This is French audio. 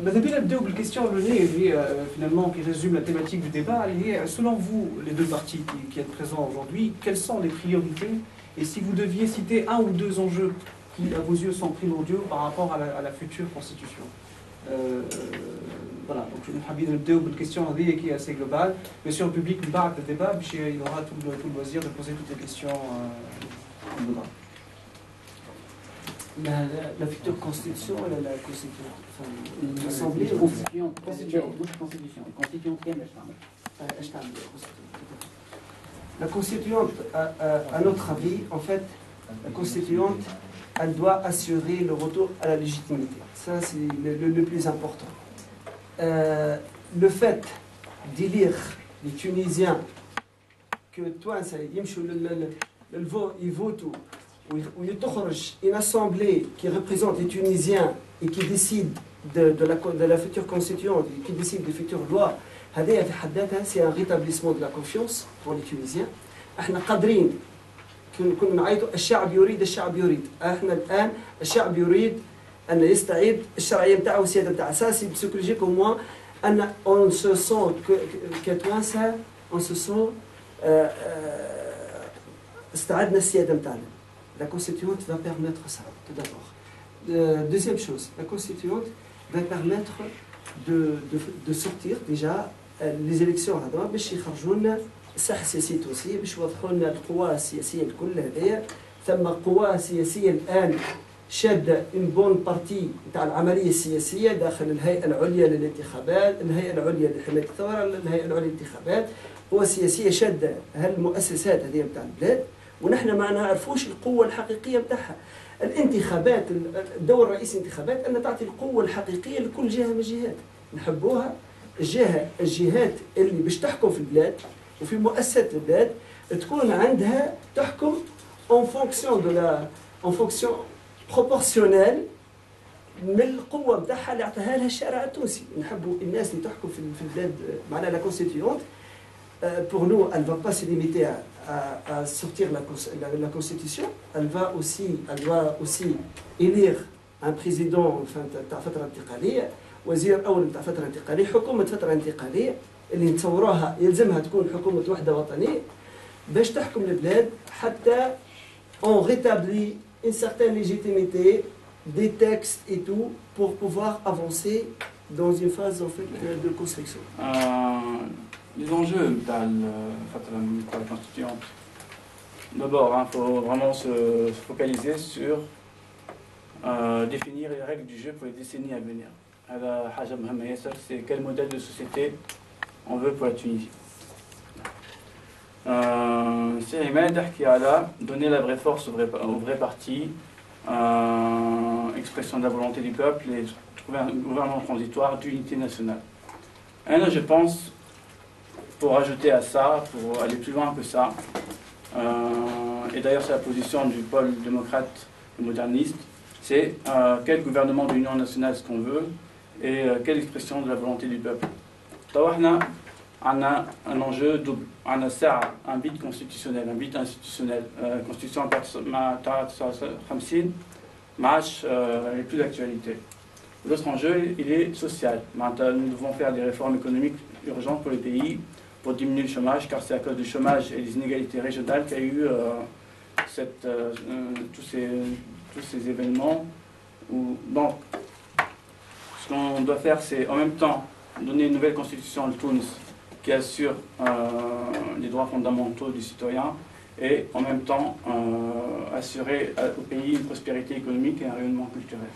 ماذا بينا نبداو بالكيستيون الاولانيه اللي هي finalement qui résume la thématique du débat. اللي هي selon vous, les deux partis qui êtes présents aujourd'hui, quelles sont les priorités et si vous deviez citer un ou deux enjeux qui à vos yeux sont primordiaux par rapport à la future constitution. Voilà, donc je vais نبداو بالكيستيون هذه qui est assez globale. Bien sûr, le public بعد le débat, il aura tout le loisir de poser toutes les questions qu'il voudra. La future constitution, la constitution, l'Assemblée constituante, constituante, la constituante, à notre avis, en fait, la constituante, elle doit assurer le retour à la légitimité. Ça, c'est le plus important. Le fait d'élire les Tunisiens que toi, ils votent où il y a une assemblée qui représente les Tunisiens et qui décide de la future constituante et qui décide des futures lois, c'est un rétablissement de la confiance pour les Tunisiens. احنا قادرين كنا نعيطوا الشعب يريد الشعب يريد. احنا الان الشعب يريد ان يستعيد الشرعيه نتاعو والسياده نتاعو. Ça c'est psychologique au moins ان on se sent كتوانسه on se sent استعدنا السياده نتاعنا. La constituante va permettre ça, tout d'abord. Deuxième chose, la constituante va permettre de sortir déjà les élections هذوما باش يخرجوا لنا الساحه السياسيه التونسيه باش يوضحوا لنا القوى السياسيه الكل هذيا. ثم قوى سياسيه الان شاده اون بون بارتي نتاع العمليه السياسيه داخل الهيئه العليا للانتخابات، الهيئه العليا لحمايه الثوره، الهيئه العليا للانتخابات، قوى سياسيه شاده هالمؤسسات هذه نتاع البلاد. ونحن ما نعرفوش القوة الحقيقية بتاعها. الانتخابات، الدور الرئيسي الانتخابات أن تعطي القوة الحقيقية لكل جهة من الجهات. نحبوها الجهات اللي باش تحكم في البلاد وفي مؤسسات البلاد تكون عندها تحكم en fonction proportionnelle من القوة بتاعها اللي اعطاها لها الشارع التونسي. نحبوا الناس اللي تحكم في البلاد معناها لا كونستيتيونت. Pour nous, elle ne va pas se limiter à sortir la Constitution, elle doit aussi élire un président تاع فترة انتقالية، وزير أول تاع فترة انتقالية، حكومة فترة انتقالية اللي نتصوروها يلزمها تكون حكومة وحدة وطنية باش تحكم البلاد حتى on rétablit une certaine légitimité des textes et tout pour pouvoir avancer dans une phase en fait de construction. Les enjeux de la constituante. D'abord, il faut vraiment se focaliser sur définir les règles du jeu pour les décennies à venir. C'est quel modèle de société on veut pour la Tunisie. C'est Ahmed qui a donné la vraie force au vrai parti, expression de la volonté du peuple et trouver un gouvernement transitoire d'unité nationale. Et là, je pense, pour ajouter à ça, pour aller plus loin que ça, et d'ailleurs c'est la position du pôle démocrate et moderniste, c'est quel gouvernement de l'Union nationale est-ce qu'on veut et quelle expression de la volonté du peuple. On a un enjeu double, on a ça, un vide constitutionnel, un vide institutionnel. Constitution 50 marche n'est plus d'actualité. L'autre enjeu, il est social. Nous devons faire des réformes économiques urgentes pour le pays, pour diminuer le chômage, car c'est à cause du chômage et des inégalités régionales qu'il y a eu tous ces événements. Donc, ce qu'on doit faire, c'est en même temps donner une nouvelle constitution à Tunis qui assure les droits fondamentaux du citoyen et en même temps assurer au pays une prospérité économique et un rayonnement culturel.